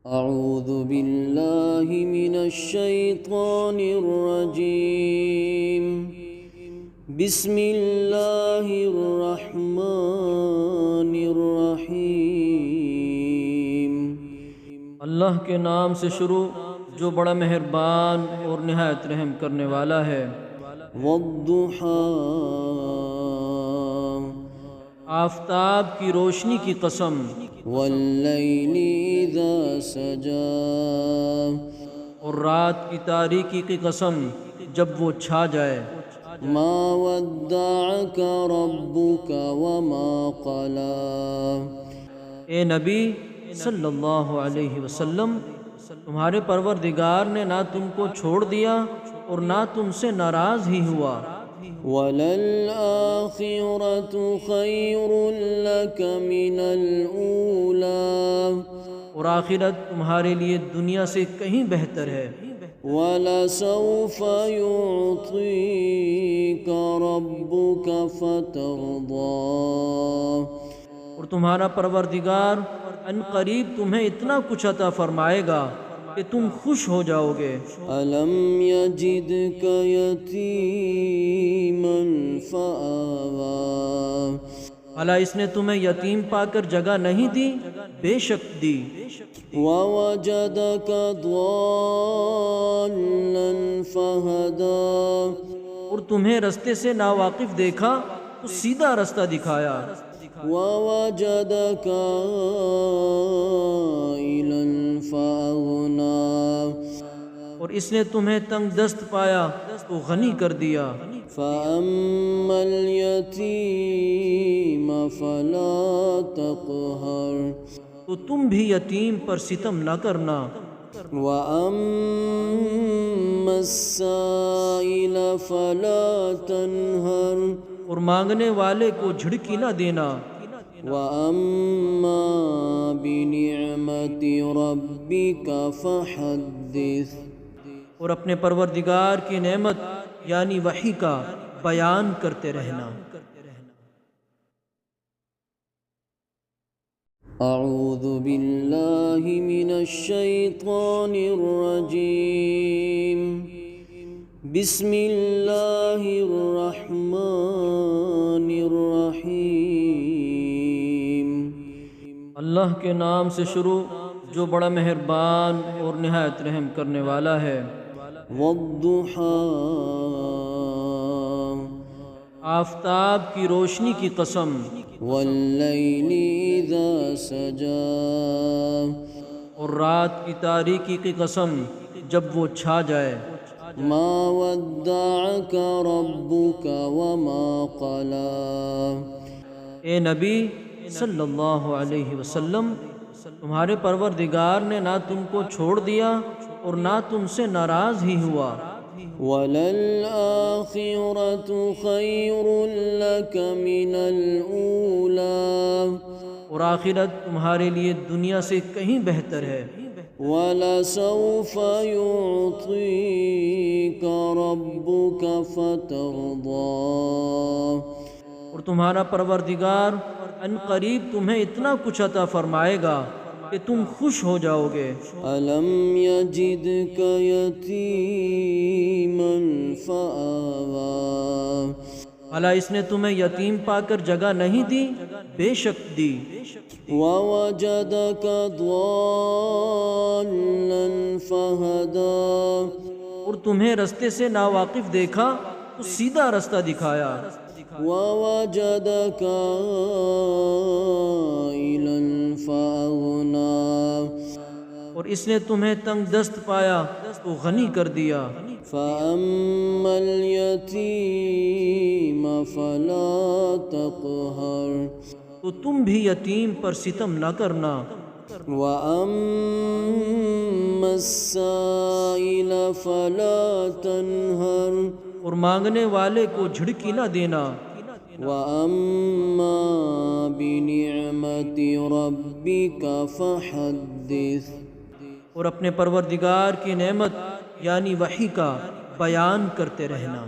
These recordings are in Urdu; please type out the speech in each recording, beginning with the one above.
اعوذ باللہ من الشیطان الرجیم بسم اللہ الرحمن الرحیم۔ اللہ کے نام سے شروع جو بڑا مہربان اور نہایت رحم کرنے والا ہے۔ والضحیٰ، آفتاب کی روشنی کی قسم۔ واللیل اذا سجا، اور رات کی تاریکی کی قسم جب وہ چھا جائے۔ ما ودعک ربک وما قلی، اے نبی صلی اللہ علیہ وسلم، تمہارے پروردگار نے نہ تم کو چھوڑ دیا اور نہ تم سے ناراض ہی ہوا۔ وَلَلْآخِرَةُ خَيْرٌ لَكَ مِنَ الْأُولَى، اور آخرت تمہارے لیے دنیا سے کہیں بہتر ہے۔ وَلَسَوْفَ يُعْطِيكَ رَبُّكَ فَتَرْضَىٰ، اور تمہارا پروردگار ان قریب تمہیں اتنا کچھ عطا فرمائے گا کہ تم خوش ہو جاؤ گے۔ أَلَمْ يَجِدْكَ يَتِيمًا فَآوَىٰ، بھلا اس نے تمہیں یتیم پا کر جگہ نہیں دی؟ بے شک دی۔ وَوَجَدَكَ ضَالًّا فَهَدَىٰ، اور تمہیں رستے سے ناواقف دیکھا تو سیدھا رستہ دکھایا۔ وَوَجَدَكَ عَائِلًا فَأَغْنَىٰ، اور اس نے تمہیں تنگ دست پایا تو غنی کر دیا۔ فَأَمَّا الْيَتِيمَ فَلَا تَقْهَرْ، تو تم بھی یتیم پر ستم نہ کرنا۔ وَأَمَّا السَّائِلَ فَلَا تَنْهَرْ، اور مانگنے والے کو جھڑکی نہ دینا۔ وَأَمَّا بِنِعْمَةِ رَبِّكَ فَحَدِّثْ، اور اپنے پروردگار کی نعمت یعنی وحی کا بیان کرتے رہنا۔ اعوذ باللہ من الشیطان الرجیم بسم اللہ الرحمن الرحیم۔ اللہ کے نام سے شروع جو بڑا مہربان اور نہایت رحم کرنے والا ہے۔ والضحیٰ، آفتاب کی روشنی کی قسم۔ واللیل اذا سجا، اور رات کی تاریکی کی قسم جب وہ چھا جائے۔ ما ودعک ربک وما قلی، اے نبی صلی اللہ علیہ وسلم، تمہارے پروردگار نے نہ تم کو چھوڑ دیا اور نہ تم سے ناراض ہی ہوا۔ وَلَلْآخِرَةُ خَيْرٌ لَكَ مِنَ الْأُولَى، اور آخرت تمہارے لیے دنیا سے کہیں بہتر ہے۔ وَلَسَوْفَ يُعْطِيكَ رَبُّكَ فَتَرْضَىٰ، اور تمہارا پروردگار ان قریب تمہیں اتنا کچھ عطا فرمائے گا کہ تم خوش ہو جاؤ گے۔ أَلَمْ يَجِدْكَ يَتِيمًا فَآوَىٰ، بھلا اس نے تمہیں یتیم پا کر جگہ نہیں دی؟ بے شک دی۔ وَوَجَدَكَ ضَالًّا فَهَدَىٰ، اور تمہیں رستے سے ناواقف دیکھا تو سیدھا رستہ دکھایا۔ وَوَجَدَكَ عَائِلًا فَأَغْنَىٰ، اور اس نے تمہیں تنگ دست پایا تو غنی کر دیا۔ فَأَمَّا الْيَتِيمَ فَلَا تَقْهَرْ، تو تم بھی یتیم پر ستم نہ کرنا۔ وَأَمَّا السَّائِلَ فَلَا تَنْهَرْ، اور مانگنے والے کو جھڑکی نہ دینا۔ وَأَمَّا بِنِعْمَةِ رَبِّكَ فَحَدِّثْ، اور اپنے پروردگار کی نعمت یعنی وحی کا بیان کرتے رہنا۔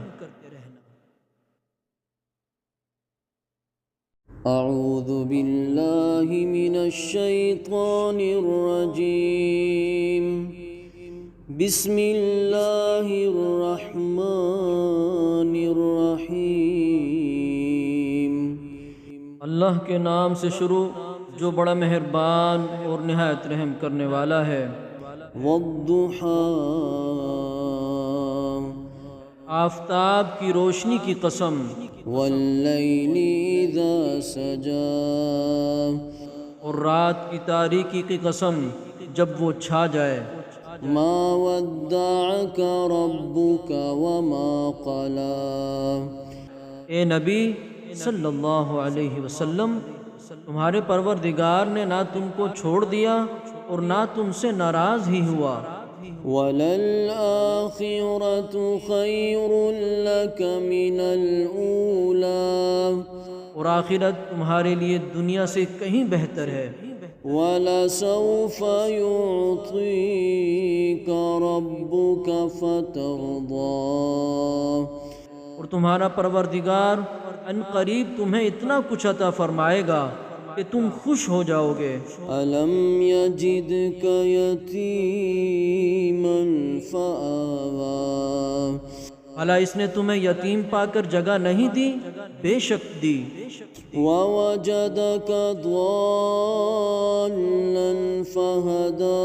أعوذ بالله من الشيطان الرجيم بسم الله الرحمن الرحيم اللہ کے نام سے شروع جو بڑا مہربان اور نہایت رحم کرنے والا ہے۔ والضحى آفتاب کی روشنی کی قسم، والليل إذا سجى اور رات کی تاریکی کی قسم جب وہ چھا جائے۔ ما ودعك ربك وما قلى اے نبی صلی اللہ علیہ وسلم، تمہارے پروردگار نے نہ تم کو چھوڑ دیا اور نہ تم سے ناراض ہی ہوا۔ وَلَلْآخِرَةُ خَيْرٌ لَكَ مِنَ الْأُولَى اور آخرت تمہارے لیے دنیا سے کہیں بہتر ہے۔ وَلَسَوْفَ يُعْطِيكَ رَبُّكَ فَتَرْضَى اور تمہارا پروردگار ان قریب تمہیں اتنا کچھ عطا فرمائے گا کہ تم خوش ہو جاؤ گے۔ أَلَمْ يَجِدْكَ يَتِيمًا فَآوَى بھلا اس نے تمہیں یتیم پا کر جگہ نہیں دی؟ بے شک دی۔ وَوَجَدَكَ ضَالًّا فَهَدَى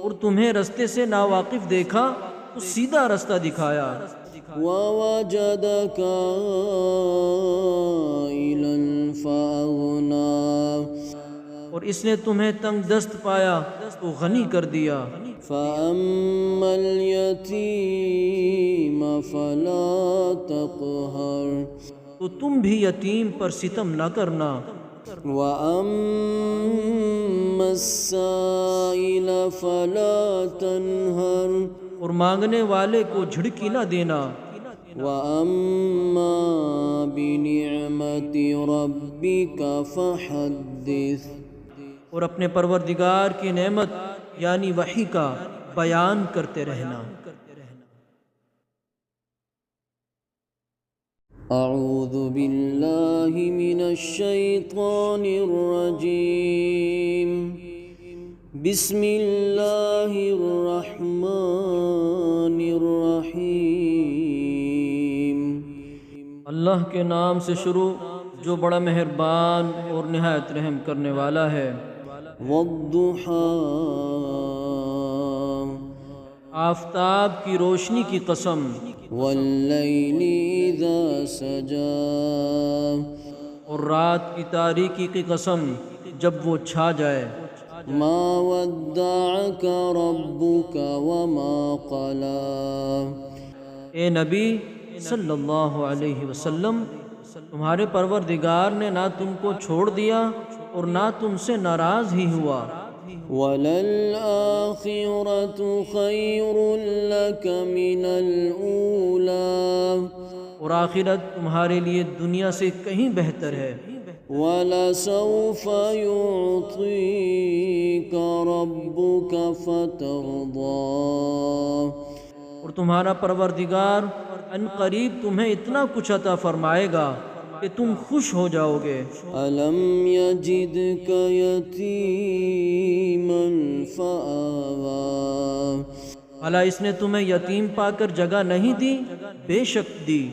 اور تمہیں رستے سے ناواقف دیکھا تو سیدھا رستہ دکھایا۔ وَوَجَدَكَ عَائِلًا فَأَغْنَى اور اس نے تمہیں تنگ دست پایا تو غنی کر دیا۔ فَأَمَّا الْيَتِيمَ فَلَا تَقْهَرْ تو تم بھی یتیم پر ستم نہ کرنا۔ وَأَمَّا السَّائِلَ فَلَا تَنْهَرْ اور مانگنے والے کو جھڑکی نہ دینا۔ وَأَمَّا بِنِعْمَةِ رَبِّكَ فَحَدِّثْ اور اپنے پروردگار کی نعمت یعنی وحی کا بیان کرتے رہنا۔ أعوذ بالله من الشيطان الرجيم بسم الله الرحمن الرحيم اللہ کے نام سے شروع جو بڑا مہربان اور نہایت رحم کرنے والا ہے۔ والضحى آفتاب کی روشنی کی قسم، والليل إذا سجى اور رات کی تاریکی کی قسم جب وہ چھا جائے۔ ما ودعك ربك وما قلى اے نبی صلی اللہ علیہ وسلم، تمہارے پروردگار نے نہ تم کو چھوڑ دیا اور نہ تم سے ناراض ہی ہوا۔ وَلَلْآخِرَةُ خَيْرٌ لَكَ مِنَ الْأُولَى اور آخرت تمہارے لیے دنیا سے کہیں بہتر ہے۔ وَلَسَوْفَ يُعْطِيكَ رَبُّكَ فَتَرْضَى اور تمہارا پروردگار ان قریب تمہیں اتنا کچھ عطا فرمائے گا کہ تم خوش ہو جاؤ گے۔ أَلَمْ يَجِدْكَ يَتِيمًا فَآوَى بھلا اس نے تمہیں یتیم پا کر جگہ نہیں دی؟ بے شک دی۔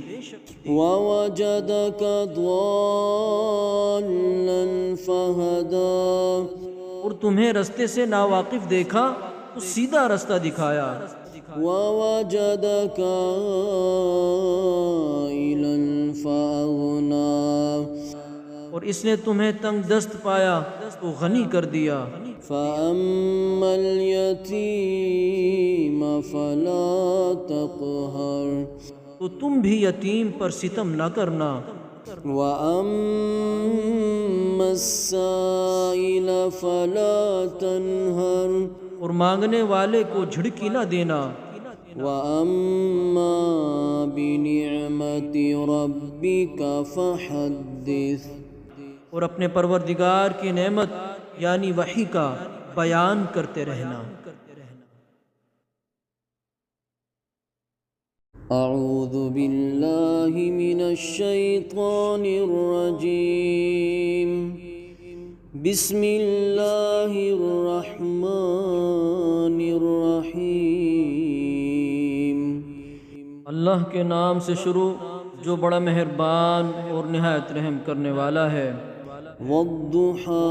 وَوَجَدَكَ ضَالًّا فَهَدَى اور تمہیں رستے سے ناواقف دیکھا تو سیدھا رستہ دکھایا۔ وَوَجَدَكَ عَائِلًا فَأَغْنَى اور اس نے تمہیں تنگ دست پایا تو غنی کر دیا۔ فَأَمَّا الْيَتِيمَ فَلَا تَقْهَرْ تو تم بھی یتیم پر ستم نہ کرنا۔ وَأَمَّا السَّائِلَ فَلَا تَنْهَرْ اور مانگنے والے کو جھڑکی نہ دینا۔ وَأَمَّا بِنِعْمَةِ رَبِّكَ فَحَدِّثْ اور اپنے پروردگار کی نعمت یعنی وحی کا بیان کرتے رہنا۔ أعوذ بالله من الشيطان الرجيم بسم الله الرحمن الرحيم اللہ کے نام سے شروع جو بڑا مہربان اور نہایت رحم کرنے والا ہے۔ والضحى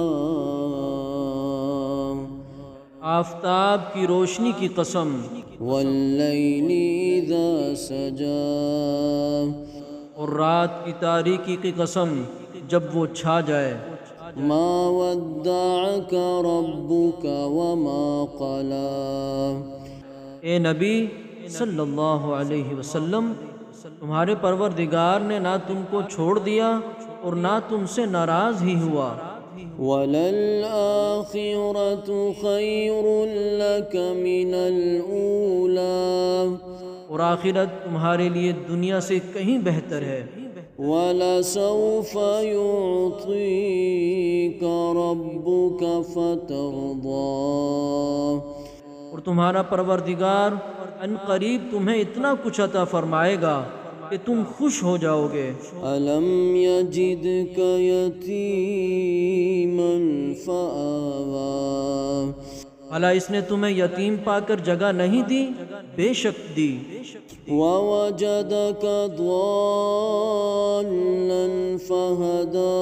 آفتاب کی روشنی کی قسم، والليل إذا سجى اور رات کی تاریکی کی قسم جب وہ چھا جائے۔ ما ودعك ربك وما قلى اے نبی صلی اللہ علیہ وسلم، تمہارے پروردگار نے نہ تم کو چھوڑ دیا اور نہ تم سے ناراض ہی ہوا۔ وللآخرة خير لك من الأولى اور آخرت تمہارے لیے دنیا سے کہیں بہتر ہے۔ ولسوف يعطيك ربك فترضى اور تمہارا پروردگار ان قریب تمہیں اتنا کچھ عطا فرمائے گا کہ تم خوش ہو جاؤ گے۔ ألم يجدك يتيما فآوى بھلا اس نے تمہیں یتیم پا کر جگہ نہیں دی؟ بے شک دی۔ ووجدك ضالا فهدى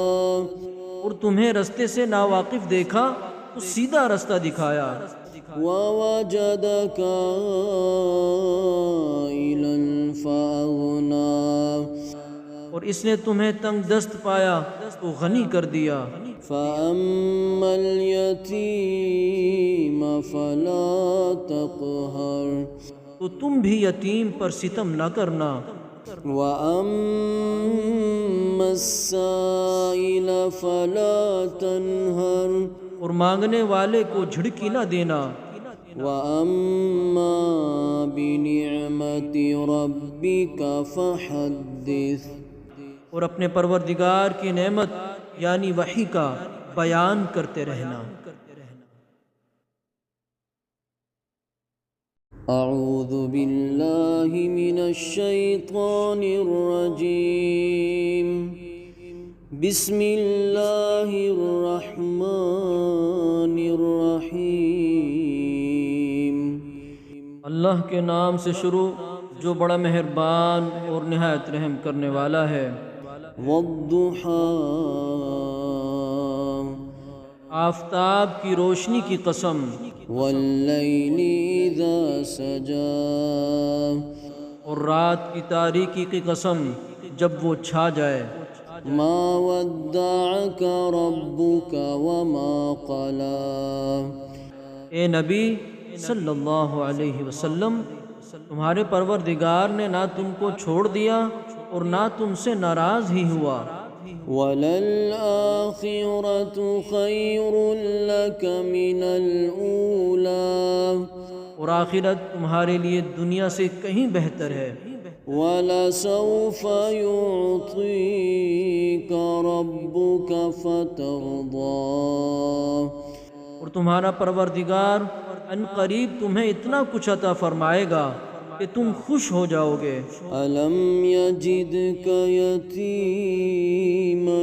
اور تمہیں رستے سے ناواقف دیکھا تو سیدھا رستہ دکھایا۔ ووجدك عائلا فأغنى اور اس نے تمہیں تنگ دست پایا تو غنی کر دیا۔ فأما اليتيم فلا تقهر تو تم بھی یتیم پر ستم نہ کرنا۔ وأما السائل فلا تنهر اور مانگنے والے کو جھڑکی نہ دینا۔ وأما بنعمة ربك فحدث اور اپنے پروردگار کی نعمت یعنی وحی کا بیان کرتے رہنا۔ أعوذ بالله من الشيطان الرجيم بسم الله الرحمن الرحيم اللہ کے نام سے شروع جو بڑا مہربان اور نہایت رحم کرنے والا ہے۔ والضحى آفتاب کی روشنی کی قسم، والليل إذا سجى اور رات کی تاریکی کی قسم جب وہ چھا جائے۔ ما ودعك ربك وما قلى اے نبی صلی اللہ علیہ وسلم، تمہارے پروردگار نے نہ تم کو چھوڑ دیا اور نہ تم سے ناراض ہی ہوا۔ وللآخرة خير لك من الأولى اور آخرت تمہارے لیے دنیا سے کہیں بہتر ہے۔ ولسوف يعطيك ربك فترضى اور تمہارا پروردگار ان قریب تمہیں اتنا کچھ عطا فرمائے گا کہ تم خوش ہو جاؤ گے۔ ألم يجدك يتيما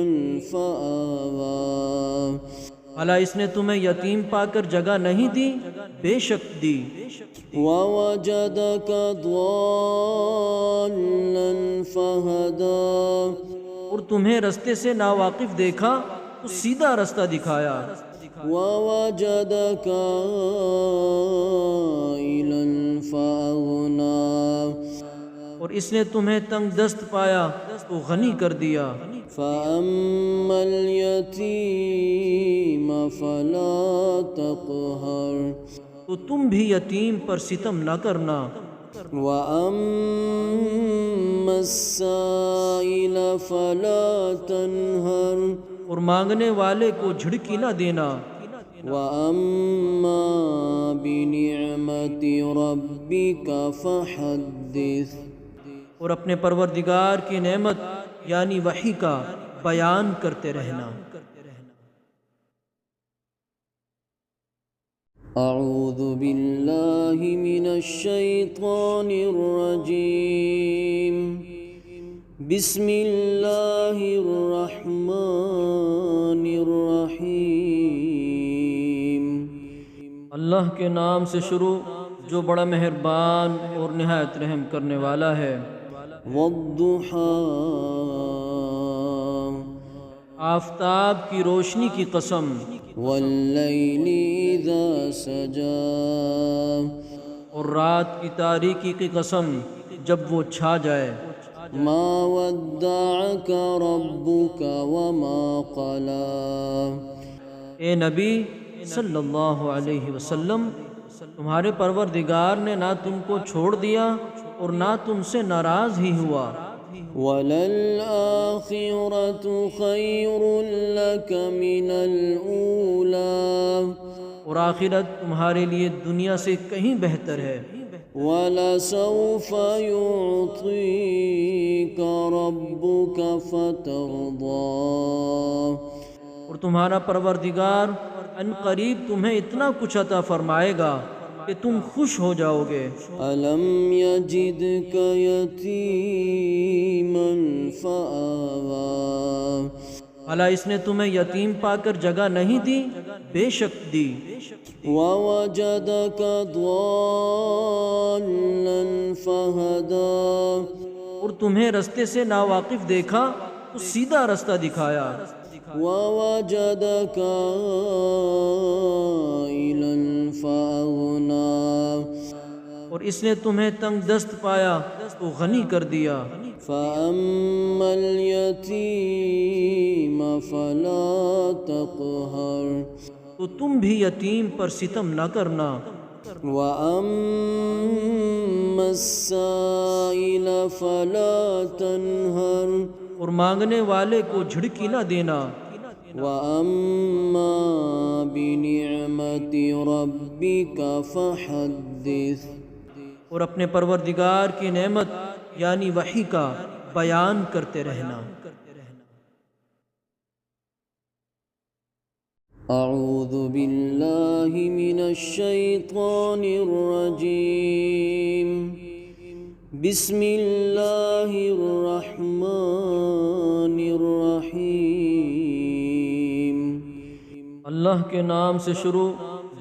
فآوى بھلا اس نے تمہیں یتیم پا کر جگہ نہیں دی؟ بے شک دی۔ ووجدك ضالا فهدى اور تمہیں رستے سے ناواقف دیکھا تو سیدھا رستہ دکھایا۔ ووجدك عائلا فأغنى اور اس نے تمہیں تنگ دست پایا تو غنی کر دیا۔ فأما اليتيم فلا تقهر تو تم بھی یتیم پر ستم نہ کرنا۔ وأما السائل فلا تنهر اور مانگنے والے کو جھڑکی نہ دینا۔ وأما بنعمة ربك فحدث اور اپنے پروردگار کی نعمت یعنی وحی کا بیان کرتے رہنا۔ أعوذ بالله من الشيطان الرجيم بسم الله الرحمن الرحيم اللہ کے نام سے شروع جو بڑا مہربان اور نہایت رحم کرنے والا ہے۔ والضحى آفتاب کی روشنی کی قسم، والليل إذا سجى اور رات کی تاریکی کی قسم جب وہ چھا جائے۔ ما ودعك ربك وما قلى اے نبی صلی اللہ علیہ وسلم، تمہارے پروردگار نے نہ تم کو چھوڑ دیا اور نہ تم سے ناراض ہی ہوا۔ وَلَلْآخِرَةُ خَيْرٌ لَكَ مِنَ الْأُولَى اور آخرت تمہارے لیے دنیا سے کہیں بہتر ہے۔ وَلَسَوْفَ يُعْطِيكَ رَبُّكَ فَتَرْضَى اور تمہارا پروردگار ان قریب تمہیں اتنا کچھ عطا فرمائے گا کہ تم خوش ہو جاؤ گے۔ أَلَمْ يَجِدْكَ يَتِيمًا فَآوَى بھلا اس نے تمہیں یتیم پا کر جگہ نہیں دی؟ بے شک دی۔ وَوَجَدَكَ ضَالًّا فَهَدَى اور تمہیں رستے سے ناواقف دیکھا تو سیدھا رستہ دکھایا۔ وَوَجَدَكَ عَائِلًا فَأَغْنَى اور اس نے تمہیں تنگ دست پایا تو غنی کر دیا۔ فَأَمَّا الْيَتِيمَ فَلَا تَقْهَرْ تو تم بھی یتیم پر ستم نہ کرنا۔ وَأَمَّا السَّائِلَ فَلَا تَنْهَرْ اور مانگنے والے کو جھڑکی نہ دینا۔ وَأَمَّا بِنِعْمَةِ رَبِّكَ فَحَدِّثْ اور اپنے پروردگار کی نعمت یعنی وحی کا بیان کرتے رہنا۔ أعوذ بالله من الشيطان الرجيم بسم الله الرحمن الرحيم اللہ کے نام سے شروع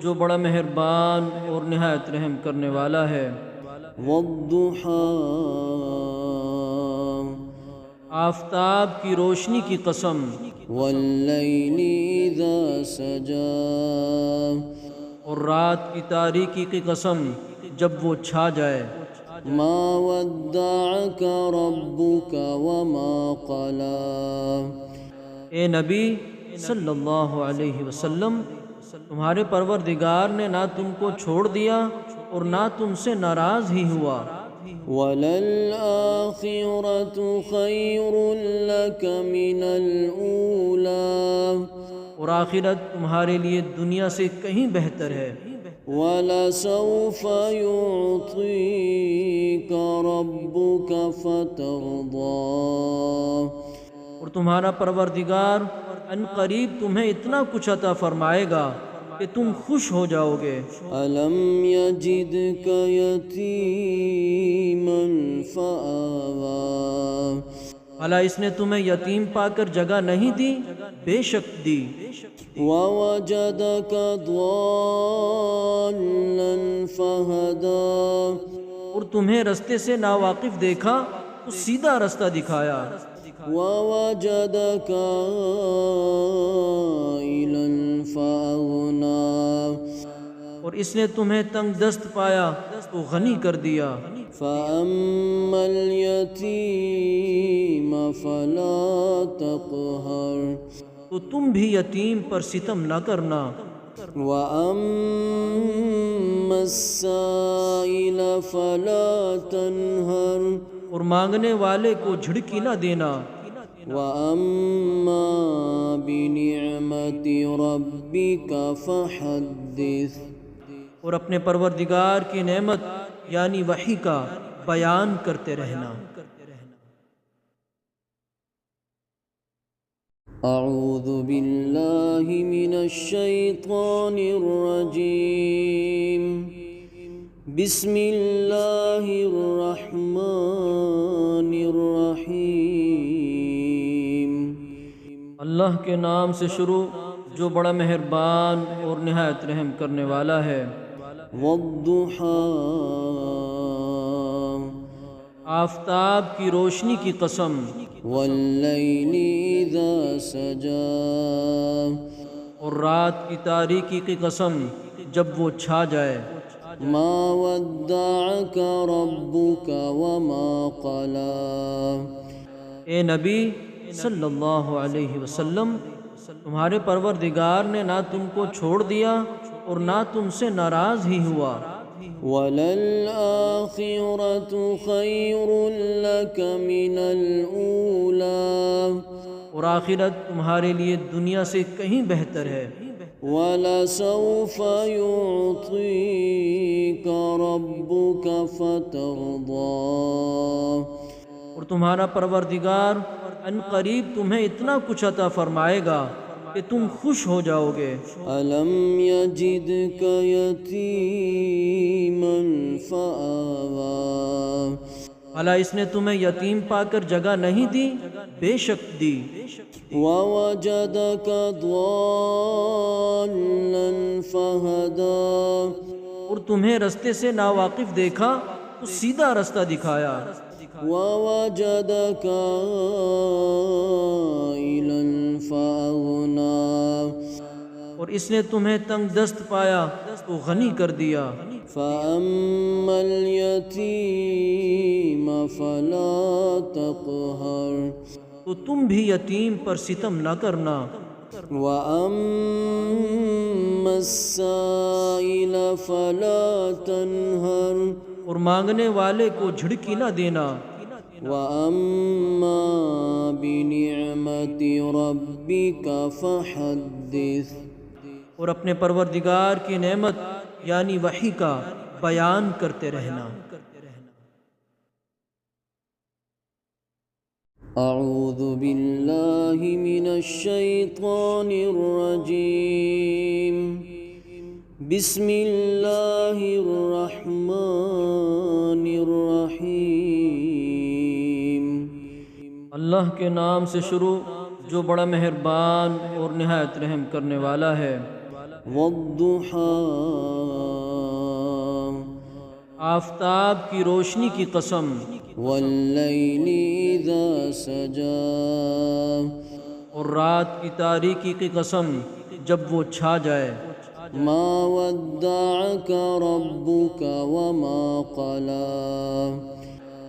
جو بڑا مہربان اور نہایت رحم کرنے والا ہے۔ والضحى آفتاب کی روشنی کی قسم، والليل إذا سجى اور رات کی تاریکی کی قسم جب وہ چھا جائے۔ ما ودعك ربك وما قلى اے نبی صلی اللہ علیہ وسلم، تمہارے پروردگار نے نہ تم کو چھوڑ دیا اور نہ تم سے ناراض ہی ہوا۔ وَلَلْآخِرَةُ خَيْرٌ لَكَ مِنَ الْأُولَى اور آخرت تمہارے لیے دنیا سے کہیں بہتر ہے۔ وَلَسَوْفَ يُعْطِيكَ رَبُّكَ فَتَرْضَى اور تمہارا پروردگار ان قریب تمہیں اتنا کچھ عطا فرمائے گا کہ تم خوش ہو جاؤ گے۔ أَلَمْ يَجِدْكَ يَتِيمًا فَآوَى بھلا اس نے تمہیں یتیم پا کر جگہ نہیں دی؟ بے شک دی۔ وَوَجَدَكَ ضَالًّا فَهَدَى اور تمہیں رستے سے ناواقف دیکھا تو سیدھا رستہ دکھایا۔ وَوَجَدَكَ عَائِلًا فَأَغْنَى اور اس نے تمہیں تنگ دست پایا تو غنی کر دیا۔ فَأَمَّا الْيَتِيمَ فَلَا تَقْهَرْ تو تم بھی یتیم پر ستم نہ کرنا۔ وَأَمَّا السَّائِلَ فَلَا تَنْهَرْ اور مانگنے والے کو جھڑکی نہ دینا۔ وَأَمَّا بِنِعْمَةِ رَبِّكَ فَحَدِّثْ اور اپنے پروردگار کی نعمت یعنی وحی کا بیان کرتے رہنا۔ أعوذ بالله من الشيطان الرجيم بسم الله الرحمن الرحيم اللہ کے نام سے شروع جو بڑا مہربان اور نہایت رحم کرنے والا ہے۔ والضحى آفتاب کی روشنی کی قسم، والليل إذا سجى اور رات کی تاریکی کی قسم جب وہ چھا جائے۔ ما ودعك ربك وما قلى اے نبی صلی اللہ علیہ وسلم، تمہارے پروردگار نے نہ تم کو چھوڑ دیا اور نہ تم سے ناراض ہی ہوا۔ وَلَلْآخِرَةُ خَيْرٌ لَكَ مِنَ الْأُولَى اور آخرت تمہارے لیے دنیا سے کہیں بہتر ہے۔ وَلَسَوْفَ يُعْطِيكَ رَبُّكَ فَتَرْضَى اور تمہارا پروردگار ان قریب تمہیں اتنا کچھ عطا فرمائے گا کہ تم خوش ہو جاؤ گے۔ أَلَمْ يَجِدْكَ يَتِيمًا فَآوَى بھلا اس نے تمہیں یتیم پا کر جگہ نہیں دی؟ بے شک دی۔ وَوَجَدَكَ ضَالًّا فَهَدَى اور تمہیں رستے سے ناواقف دیکھا تو سیدھا رستہ دکھایا۔ وَوَجَدَكَ عَائِلًا فَأَغْنَى اور اس نے تمہیں تنگ دست پایا تو غنی کر دیا۔ فَأَمَّا الْيَتِيمَ فَلَا تَقْهَرْ تو تم بھی یتیم پر ستم نہ کرنا۔ وَأَمَّا السَّائِلَ فَلَا تَنْهَرْ اور مانگنے والے کو جھڑکی نہ دینا۔ وَأَمَّا بِنِعْمَةِ رَبِّكَ فَحَدِّثْ اور اپنے پروردگار کی نعمت یعنی وحی کا بیان کرتے رہنا۔ أعوذ بالله من الشيطان الرجيم بسم الله الرحمن الرحيم اللہ کے نام سے شروع جو بڑا مہربان اور نہایت رحم کرنے والا ہے۔ والضحى آفتاب کی روشنی کی قسم، والليل إذا سجى اور رات کی تاریکی کی قسم جب وہ چھا جائے۔ ما ودعك ربك وما قلى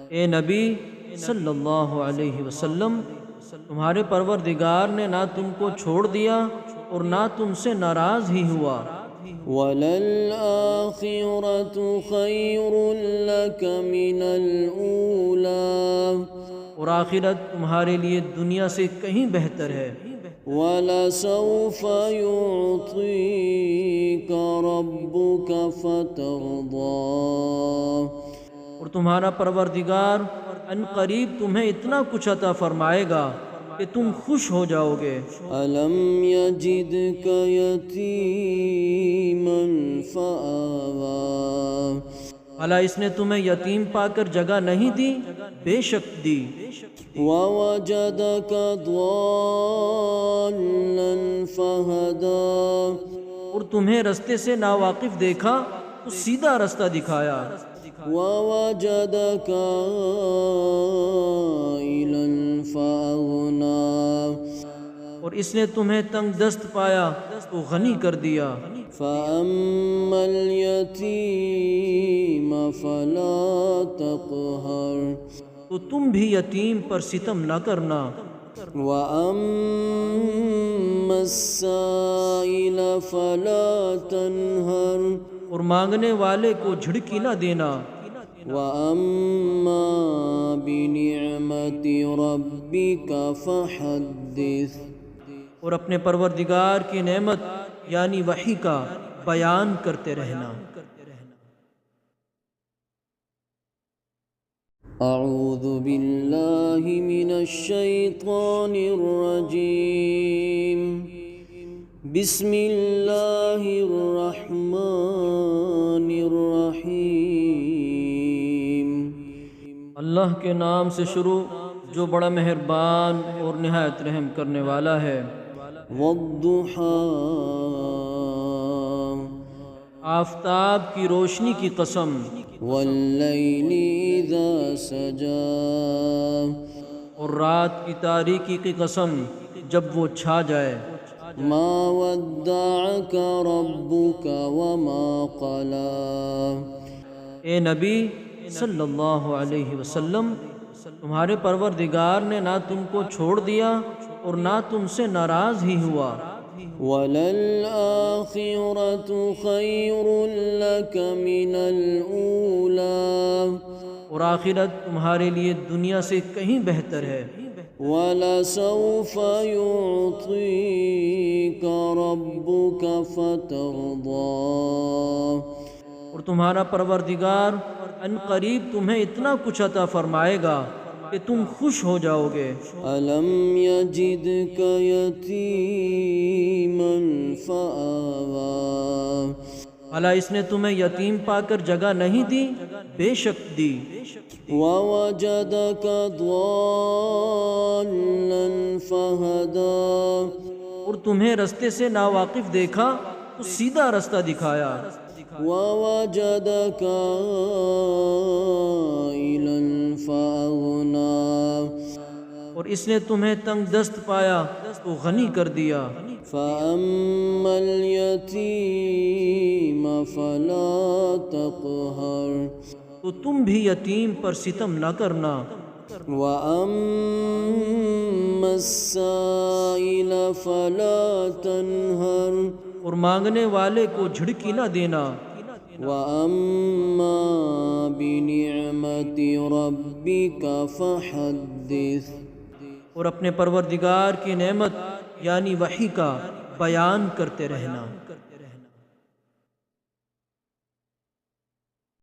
اے نبی صلی اللہ علیہ وسلم، تمہارے پروردگار نے نہ تم کو چھوڑ دیا اور نہ تم سے ناراض ہی ہوا۔ وَلَلْآخِرَةُ خَيْرٌ لَكَ مِنَ الْأُولَى اور آخرت تمہارے لیے دنیا سے کہیں بہتر ہے۔ وَلَسَوْفَ يُعْطِيكَ رَبُّكَ فَتَرْضَى اور تمہارا پروردگار ان قریب تمہیں اتنا کچھ عطا فرمائے گا کہ تم خوش ہو جاؤ گے۔ أَلَمْ يَجِدْكَ يَتِيمًا فَآوَى بھلا اس نے تمہیں یتیم پا کر جگہ نہیں دی؟ بے شک دی۔ وَوَجَدَكَ ضَالًّا فَهَدَى اور تمہیں رستے سے ناواقف دیکھا تو سیدھا رستہ دکھایا۔ وَوَجَدَكَ عَائِلًا فَأَغْنَى اور اس نے تمہیں تنگ دست پایا تو غنی کر دیا۔ فَأَمَّا الْيَتِيمَ فَلَا تَقْهَرْ تو تم بھی یتیم پر ستم نہ کرنا۔ وَأَمَّا السَّائِلَ فَلَا تَنْهَرْ اور مانگنے والے کو جھڑکی نہ دینا۔ وَأَمَّا بِنِعْمَةِ رَبِّكَ فَحَدِّثْ اور اپنے پروردگار کی نعمت یعنی وحی کا بیان کرتے رہنا۔ أعوذ بالله من الشيطان الرجيم بسم الله الرحمن الرحيم اللہ کے نام سے شروع جو بڑا مہربان اور نہایت رحم کرنے والا ہے۔ والضحى آفتاب کی روشنی کی قسم، والليل إذا سجى اور رات کی تاریکی کی قسم جب وہ چھا جائے۔ ما ودعك ربك وما قلى اے نبی صلی اللہ علیہ وسلم، تمہارے پروردگار نے نہ تم کو چھوڑ دیا اور نہ تم سے ناراض ہی ہوا۔ وَلَلْآخِرَةُ خَيْرٌ لَكَ مِنَ الْأُولَى اور آخرت تمہارے لیے دنیا سے کہیں بہتر ہے۔ وَلَسَوْفَ يُعْطِيكَ رَبُّكَ فَتَرْضَى اور تمہارا پروردگار ان قریب تمہیں اتنا کچھ عطا فرمائے گا کہ تم خوش ہو جاؤ گے۔ أَلَمْ يَجِدْكَ يَتِيمًا فَآوَى بھلا اس نے تمہیں یتیم پا کر جگہ نہیں دی؟ بے شک دی۔ وَوَجَدَكَ ضَالًّا فَهَدَى اور تمہیں رستے سے ناواقف دیکھا تو سیدھا رستہ دکھایا۔ وَوَجَدَكَ عَائِلًا فَأَغْنَى اور اس نے تمہیں تنگ دست پایا تو غنی کر دیا۔ فَأَمَّا الْيَتِيمَ فَلَا تَقْهَرْ تو تم بھی یتیم پر ستم نہ کرنا۔ وَأَمَّا السَّائِلَ فَلَا تَنْهَرْ اور مانگنے والے کو جھڑکی نہ دینا۔ وَأَمَّا بِنِعْمَةِ رَبِّكَ فَحَدِّثْ اور اپنے پروردگار کی نعمت یعنی وحی کا بیان کرتے رہنا۔